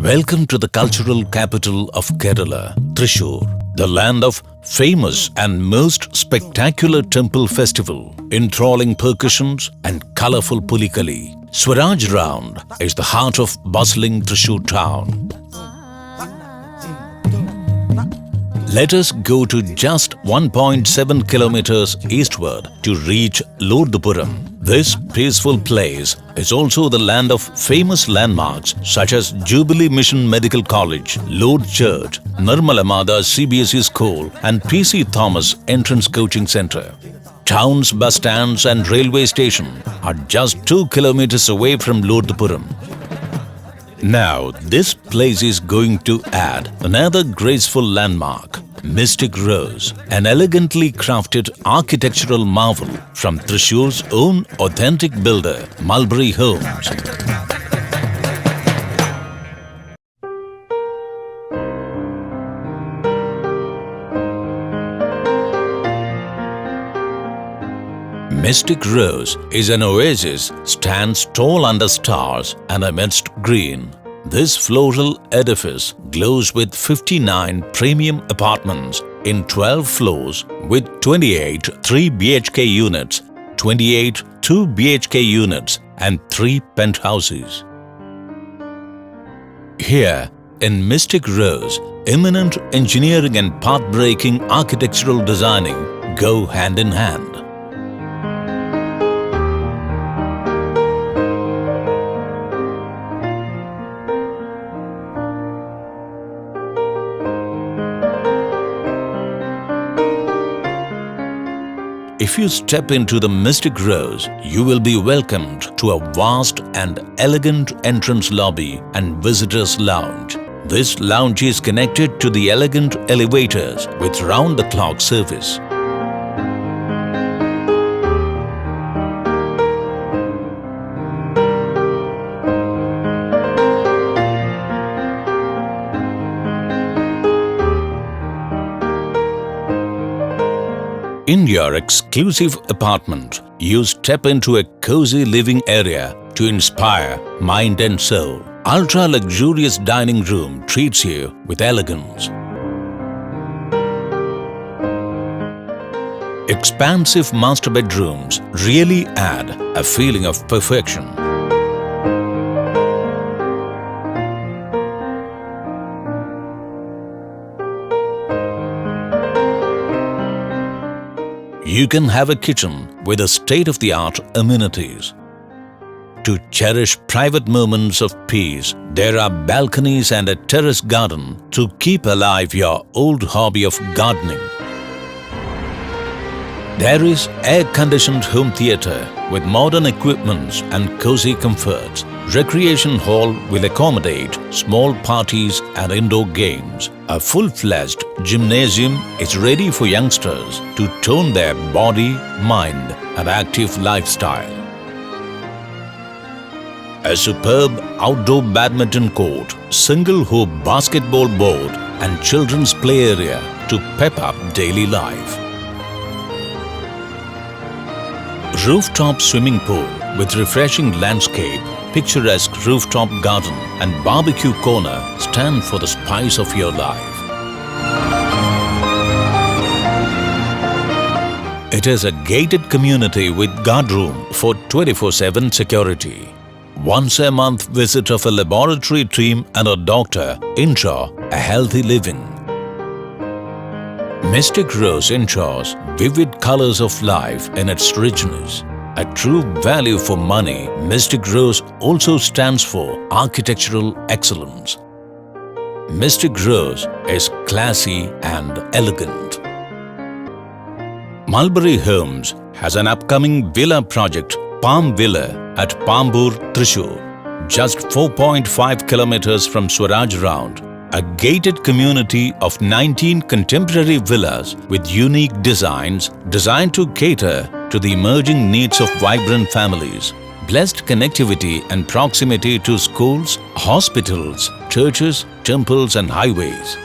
Welcome to the cultural capital of Kerala, Thrissur, the land of famous and most spectacular temple festival, enthralling percussions and colourful pulikali. Swaraj Round is the heart of bustling Thrissur town. Let us go to just 1.7 kilometers eastward to reach Lordpuram. This peaceful place is also the land of famous landmarks such as Jubilee Mission Medical College, Lord Church, Nirmala Mada CBSE School and PC Thomas Entrance Coaching Center. Town's bus stands and railway station are just 2 kilometers away from Lordpuram. Now, this place is going to add another graceful landmark, Mystic Rose, an elegantly crafted architectural marvel from Thrissur's own authentic builder, Mulberry Homes. Mystic Rose is an oasis, stands tall under stars and amidst green. This floral edifice glows with 59 premium apartments in 12 floors with 28 3 BHK units, 28 2 BHK units and 3 penthouses. Here in Mystic Rose, eminent engineering and path-breaking architectural designing go hand in hand. If you step into the Mystic Rose, you will be welcomed to a vast and elegant entrance lobby and visitors' lounge. This lounge is connected to the elegant elevators with round-the-clock service. In your exclusive apartment, you step into a cozy living area to inspire mind and soul. Ultra-luxurious dining room treats you with elegance. Expansive master bedrooms really add a feeling of perfection. You can have a kitchen with a state-of-the-art amenities. To cherish private moments of peace, there are balconies and a terrace garden to keep alive your old hobby of gardening. There is air-conditioned home theatre with modern equipments and cozy comforts. Recreation hall will accommodate small parties and indoor games. A full-fledged gymnasium is ready for youngsters to tone their body, mind and active lifestyle. A superb outdoor badminton court, single-hoop basketball board and children's play area to pep up daily life. Rooftop swimming pool with refreshing landscape, picturesque rooftop garden and barbecue corner stand for the spice of your life. It is a gated community with guard room for 24/7 security. Once a month visit of a laboratory team and a doctor ensure a healthy living. Mystic Rose ensures vivid colors of life in its richness. A true value for money, Mystic Rose also stands for architectural excellence. Mystic Rose is classy and elegant. Mulberry Homes has an upcoming villa project, Palm Villa at Pambur, Thrissur, just 4.5 kilometers from Swaraj Round. A gated community of 19 contemporary villas with unique designs designed to cater to the emerging needs of vibrant families. Blessed connectivity and proximity to schools, hospitals, churches, temples and highways.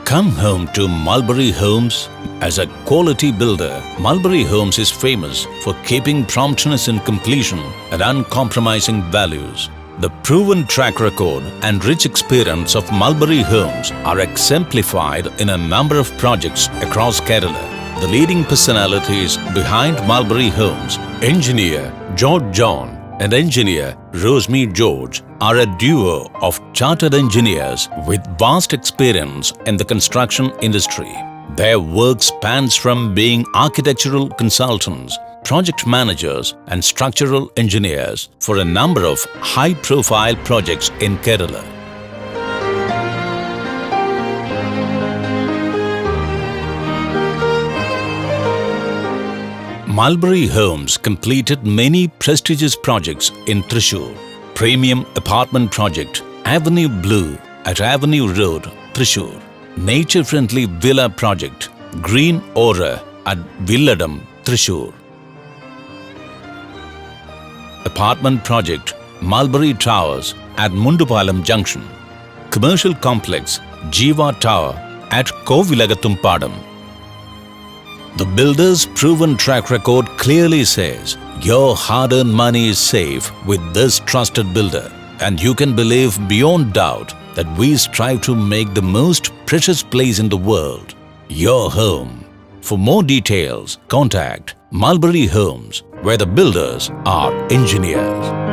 Come home to Mulberry Homes. As a quality builder, Mulberry Homes is famous for keeping promptness in completion and uncompromising values. The proven track record and rich experience of Mulberry Homes are exemplified in a number of projects across Kerala. The leading personalities behind Mulberry Homes, engineer George John and engineer Rosmi George, are a duo of chartered engineers with vast experience in the construction industry. Their work spans from being architectural consultants, project managers and structural engineers for a number of high-profile projects in Kerala. Mulberry Homes completed many prestigious projects in Thrissur. Premium apartment project Avenue Blue at Avenue Road, Thrissur. Nature-friendly villa project Green Aura at Villadam, Thrissur. Apartment project Mulberry Towers at Mundupalam Junction. Commercial complex Jiva Tower at Kovilagathumpadam. The builder's proven track record clearly says your hard-earned money is safe with this trusted builder, and you can believe beyond doubt that we strive to make the most precious place in the world, your home. For more details, contact Mulberry Homes, where the builders are engineers.